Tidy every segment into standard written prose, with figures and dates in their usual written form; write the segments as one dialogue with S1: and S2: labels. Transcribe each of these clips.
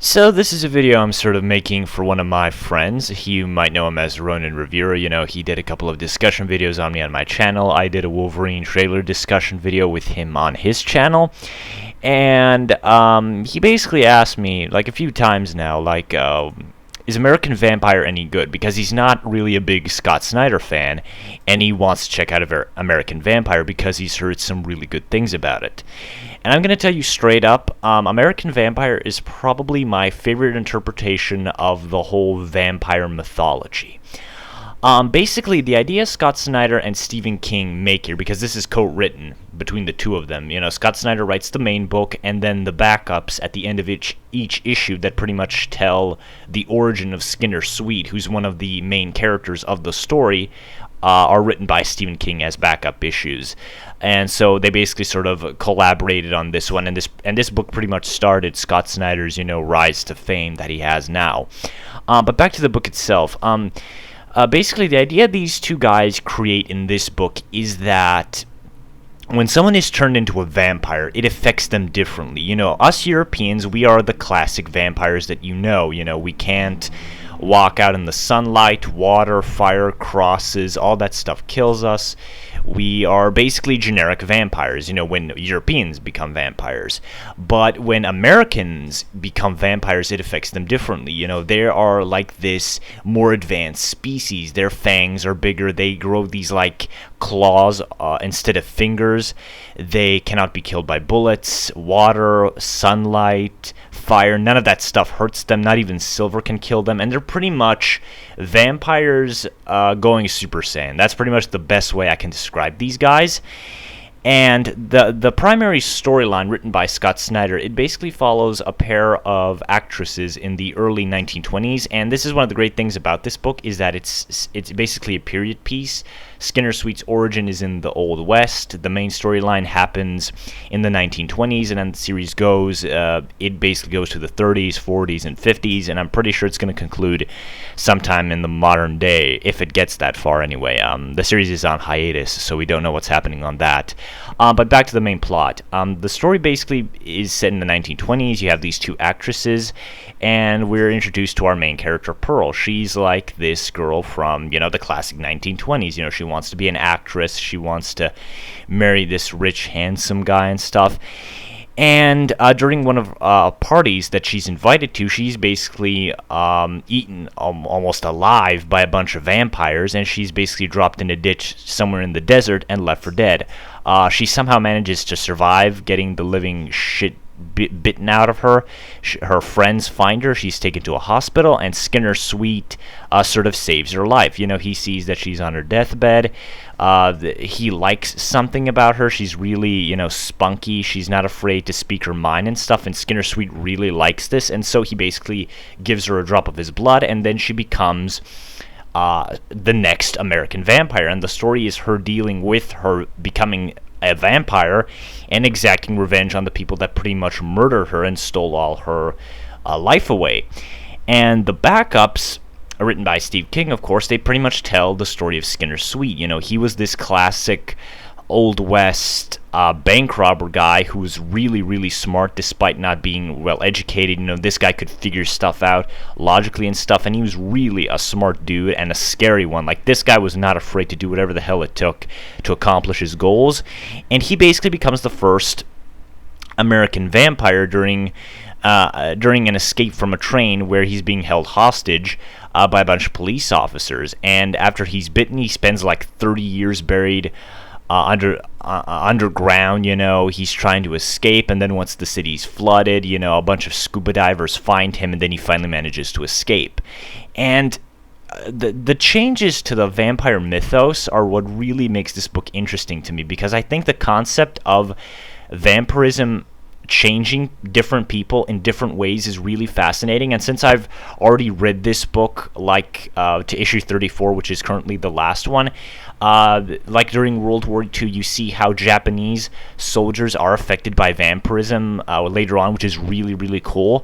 S1: So this is a video I'm sort of making for one of my friends. You might know him as Ronan Reviewer. He did a couple of discussion videos on me on my channel. I did a Wolverine trailer discussion video with him on his channel. And he basically asked me, like a few times now, like, is American Vampire any good? Because he's not really a big Scott Snyder fan, and he wants to check out American Vampire because he's heard some really good things about it. And I'm going to tell you straight up, American Vampire is probably my favorite interpretation of the whole vampire mythology. Basically, the idea Scott Snyder and Stephen King make here, because this is co-written between the two of them. Scott Snyder writes the main book, and then the backups at the end of each issue that pretty much tell the origin of Skinner Sweet, who's one of the main characters of the story, are written by Stephen King as backup issues. And so they basically sort of collaborated on this one, and this book pretty much started Scott Snyder's, rise to fame that he has now. But back to the book itself. Basically, the idea these two guys create in this book is that when someone is turned into a vampire, it affects them differently. Us Europeans, we are the classic vampires that we can't walk out in the sunlight, water, fire, crosses, all that stuff kills us. We are basically generic vampires, when Europeans become vampires. But when Americans become vampires, it affects them differently. They are like this more advanced species. Their fangs are bigger. They grow these like claws instead of fingers. They cannot be killed by bullets, water, sunlight, fire. None of that stuff hurts them. Not even silver can kill them. And they're pretty much vampires going Super Saiyan. That's pretty much the best way I can describe these guys. And the primary storyline written by Scott Snyder, it basically follows a pair of actresses in the early 1920s, and this is one of the great things about this book, is that it's basically a period piece. Skinner Sweet's origin is in the Old West. The main storyline happens in the 1920s, and then the series goes, it basically goes to the 30s, 40s, and 50s, and I'm pretty sure it's going to conclude sometime in the modern day, if it gets that far anyway. The series is on hiatus, so we don't know what's happening on that. But back to the main plot. The story basically is set in the 1920s. You have these two actresses, and we're introduced to our main character, Pearl. She's like this girl from, the classic 1920s. She wants to be an actress. She wants to marry this rich, handsome guy and stuff. And during one of parties that she's invited to, she's basically eaten almost alive by a bunch of vampires, and she's basically dropped in a ditch somewhere in the desert and left for dead. She somehow manages to survive, getting the living shit bitten out of her. Her friends find her. She's taken to a hospital, and Skinner Sweet sort of saves her life. He sees that she's on her deathbed. He likes something about her. She's really, spunky. She's not afraid to speak her mind and stuff, and Skinner Sweet really likes this, and so he basically gives her a drop of his blood, and then she becomes the next American vampire. And the story is her dealing with her becoming a vampire and exacting revenge on the people that pretty much murdered her and stole all her life away. And the backups are written by Steve King, of course. They pretty much tell the story of Skinner Sweet. He was this classic Old West bank robber guy who was really, really smart despite not being well educated. This guy could figure stuff out logically and stuff, and he was really a smart dude and a scary one. Like, this guy was not afraid to do whatever the hell it took to accomplish his goals, and he basically becomes the first American vampire during an escape from a train where he's being held hostage by a bunch of police officers. And after he's bitten, he spends like 30 years buried underground. He's trying to escape, and then once the city's flooded, a bunch of scuba divers find him, and then he finally manages to escape. And the changes to the vampire mythos are what really makes this book interesting to me, because I think the concept of vampirism changing different people in different ways is really fascinating. And since I've already read this book, to issue 34, which is currently the last one, like during World War II, you see how Japanese soldiers are affected by vampirism later on, which is really, really cool.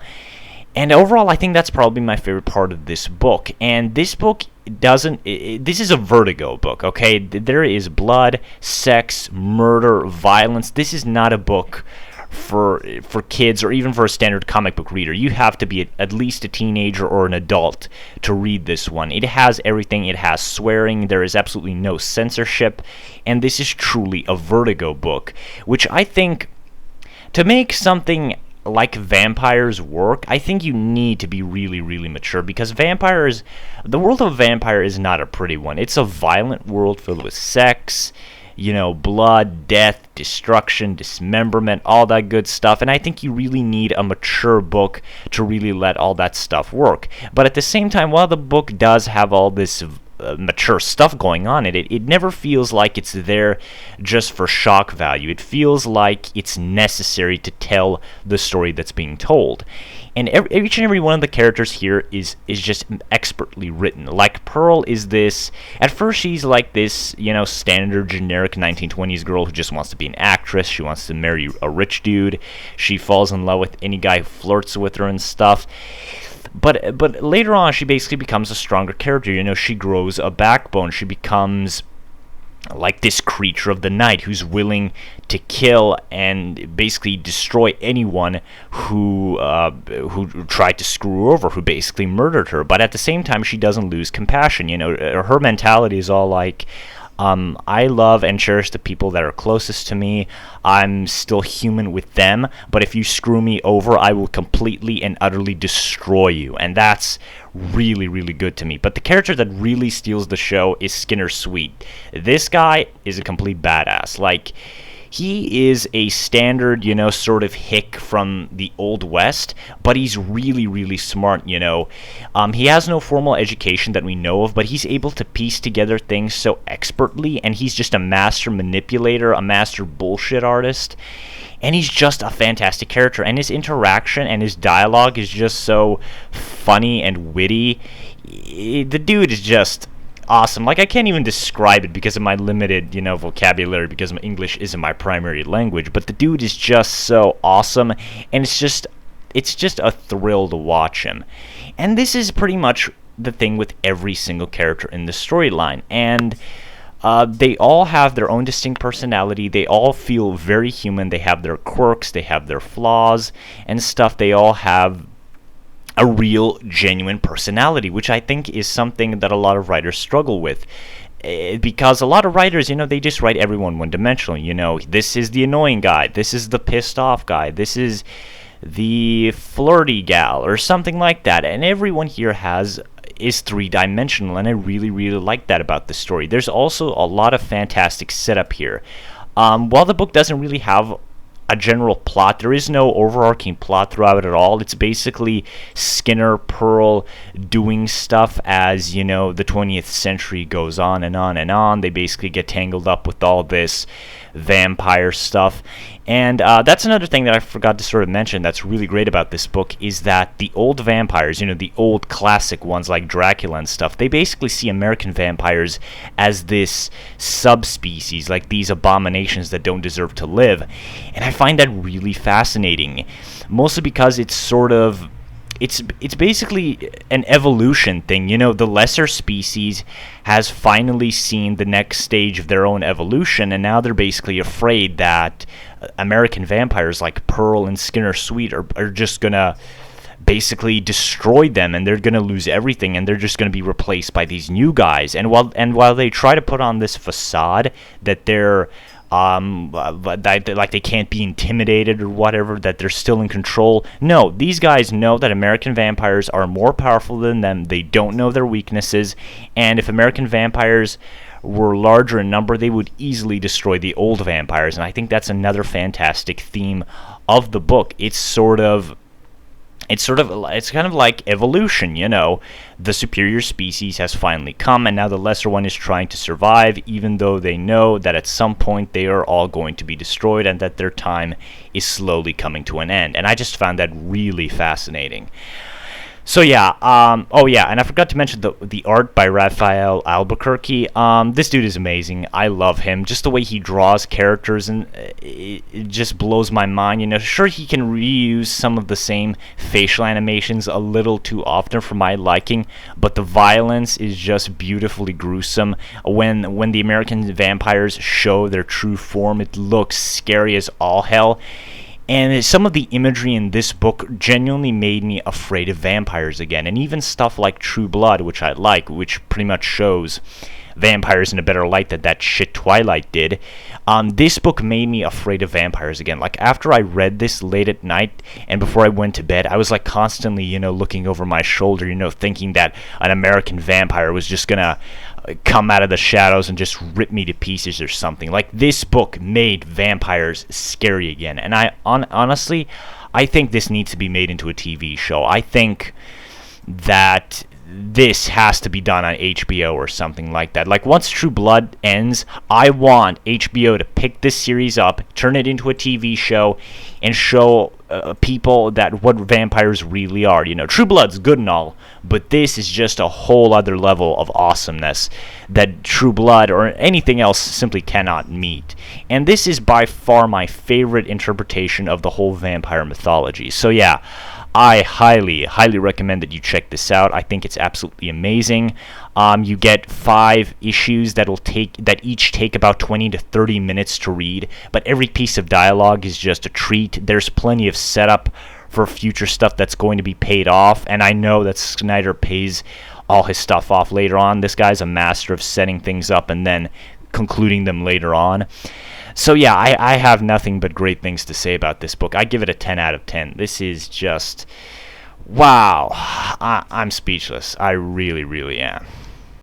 S1: And overall, I think that's probably my favorite part of this book. And this book this is a Vertigo book, okay? There is blood, sex, murder, violence. This is not a book for kids or even for a standard comic book reader. You have to be at least a teenager or an adult to read this one. It has everything. It has swearing. There is absolutely no censorship, and this is truly a Vertigo book, which I think, to make something like vampires work, I think you need to be really, really mature, because the world of vampire is not a pretty one. It's a violent world filled with sex, blood, death, destruction, dismemberment, all that good stuff, and I think you really need a mature book to really let all that stuff work. But at the same time, while the book does have all this mature stuff going on in it, it never feels like it's there just for shock value. It feels like it's necessary to tell the story that's being told. And each and every one of the characters here is just expertly written. Like Pearl is this, at first she's like this, standard generic 1920s girl who just wants to be an actress. She wants to marry a rich dude. She falls in love with any guy who flirts with her and stuff. But later on, she basically becomes a stronger character. She grows a backbone. She becomes like this creature of the night who's willing to kill and basically destroy anyone who tried to screw her over, who basically murdered her. But at the same time, she doesn't lose compassion. Her mentality is all like, I love and cherish the people that are closest to me. I'm still human with them, but if you screw me over, I will completely and utterly destroy you. And that's really, really good to me. But the character that really steals the show is Skinner Sweet. This guy is a complete badass. Like, he is a standard, sort of hick from the Old West, but he's really, really smart, He has no formal education that we know of, but he's able to piece together things so expertly, and he's just a master manipulator, a master bullshit artist, and he's just a fantastic character, and his interaction and his dialogue is just so funny and witty. The dude is just awesome. Like, I can't even describe it because of my limited, vocabulary, because my English isn't my primary language, but the dude is just so awesome, and it's just a thrill to watch him. And this is pretty much the thing with every single character in the storyline, and they all have their own distinct personality. They all feel very human. They have their quirks, they have their flaws and stuff. They all have a real, genuine personality, which I think is something that a lot of writers struggle with. Because a lot of writers, they just write everyone one-dimensional. This is the annoying guy, this is the pissed off guy, this is the flirty gal, or something like that. And everyone here is three-dimensional, and I really, really like that about the story. There's also a lot of fantastic setup here. While the book doesn't really have a general plot, there is no overarching plot throughout at all. It's basically Skinner, Pearl doing stuff as, the 20th century goes on and on and on. They basically get tangled up with all this vampire stuff. And that's another thing that I forgot to sort of mention that's really great about this book, is that the old vampires, the old classic ones like Dracula and stuff, they basically see American vampires as this subspecies, like these abominations that don't deserve to live. And I find that really fascinating, mostly because it's sort of, it's basically an evolution thing. The lesser species has finally seen the next stage of their own evolution, and now they're basically afraid that American vampires like Pearl and Skinner Sweet are just gonna basically destroy them, and they're gonna lose everything, and they're just gonna be replaced by these new guys. And while they try to put on this facade that they're like they can't be intimidated or whatever, that they're still in control. No, these guys know that American vampires are more powerful than them. They don't know their weaknesses, and if American vampires were larger in number, they would easily destroy the old vampires. And I think that's another fantastic theme of the book. It's kind of like evolution, The superior species has finally come, and now the lesser one is trying to survive, even though they know that at some point they are all going to be destroyed and that their time is slowly coming to an end. And I just found that really fascinating. So yeah, oh yeah, and I forgot to mention the art by Raphael Albuquerque. This dude is amazing. I love him. Just the way he draws characters, and it just blows my mind. Sure, he can reuse some of the same facial animations a little too often for my liking, but the violence is just beautifully gruesome. When the American vampires show their true form, it looks scary as all hell. And some of the imagery in this book genuinely made me afraid of vampires again. And even stuff like True Blood, which I like, which pretty much shows vampires in a better light than that shit Twilight did. This book made me afraid of vampires again. Like, after I read this late at night and before I went to bed, I was like constantly, looking over my shoulder, thinking that an American vampire was just gonna come out of the shadows and just rip me to pieces or something. Like, this book made vampires scary again. And honestly, I think this needs to be made into a TV show. I think that this has to be done on HBO or something like that. Like, once True Blood ends, I want HBO to pick this series up, turn it into a TV show, and show people that what vampires really are. True Blood's good and all, but this is just a whole other level of awesomeness that True Blood or anything else simply cannot meet. And this is by far my favorite interpretation of the whole vampire mythology. So yeah, I highly, highly recommend that you check this out. I think it's absolutely amazing. You get 5 issues that each take about 20 to 30 minutes to read, but every piece of dialogue is just a treat. There's plenty of setup for future stuff that's going to be paid off, and I know that Snyder pays all his stuff off later on. This guy's a master of setting things up and then concluding them later on. So yeah, I have nothing but great things to say about this book. I give it a 10 out of 10. This is just, wow. I'm speechless. I really, really am.